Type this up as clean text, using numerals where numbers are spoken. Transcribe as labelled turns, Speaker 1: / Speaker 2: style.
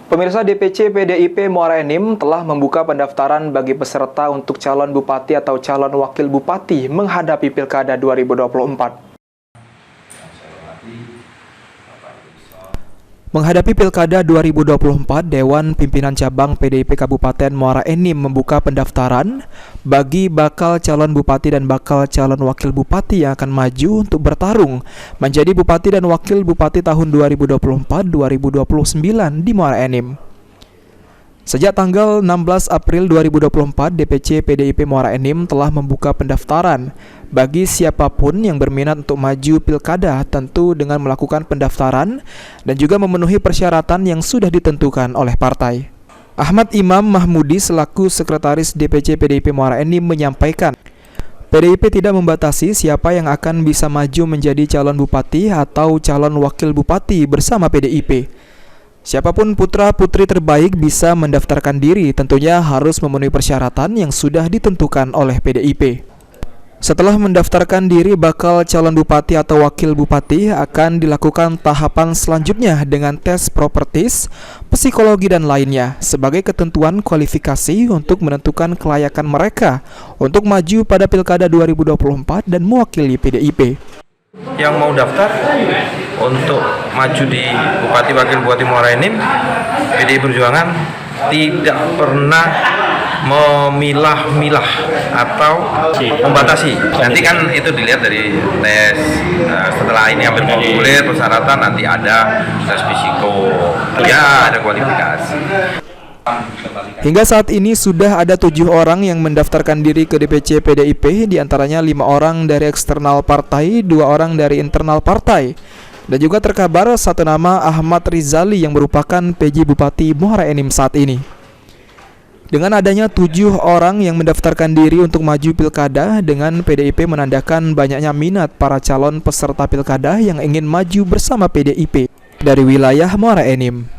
Speaker 1: Pemirsa, DPC PDIP Muara Enim telah membuka pendaftaran bagi peserta untuk calon bupati atau calon wakil bupati menghadapi Pilkada 2024. Menghadapi Pilkada 2024, Dewan Pimpinan Cabang PDIP Kabupaten Muara Enim membuka pendaftaran bagi bakal calon bupati dan bakal calon wakil bupati yang akan maju untuk bertarung menjadi bupati dan wakil bupati tahun 2024-2029 di Muara Enim. Sejak tanggal 16 April 2024, DPC PDIP Muara Enim telah membuka pendaftaran bagi siapapun yang berminat untuk maju pilkada, tentu dengan melakukan pendaftaran dan juga memenuhi persyaratan yang sudah ditentukan oleh partai. Ahmad Imam Mahmudi selaku Sekretaris DPC PDIP Muara Enim menyampaikan, PDIP tidak membatasi siapa yang akan bisa maju menjadi calon bupati atau calon wakil bupati bersama PDIP. Siapapun putra-putri terbaik bisa mendaftarkan diri, tentunya harus memenuhi persyaratan yang sudah ditentukan oleh PDIP. Setelah mendaftarkan diri, bakal calon bupati atau wakil bupati akan dilakukan tahapan selanjutnya dengan tes propertis, psikologi dan lainnya sebagai ketentuan kualifikasi untuk menentukan kelayakan mereka untuk maju pada Pilkada 2024 dan mewakili PDIP.
Speaker 2: Yang mau daftar untuk maju di Bupati Wakil Bupati Muara Enim, PDI Perjuangan tidak pernah memilah-milah atau membatasi. Nanti kan itu dilihat dari tes. Setelah ini hampir populer persyaratan, nanti ada tes psiko, ya ada kualifikasi.
Speaker 1: Hingga saat ini sudah ada 7 orang yang mendaftarkan diri ke DPC PDIP, diantaranya 5 orang dari eksternal partai, 2 orang dari internal partai. Dan juga terkabar satu nama Ahmad Rizali yang merupakan PJ Bupati Muara Enim saat ini. Dengan adanya 7 orang yang mendaftarkan diri untuk maju pilkada, dengan PDIP menandakan banyaknya minat para calon peserta pilkada yang ingin maju bersama PDIP dari wilayah Muara Enim.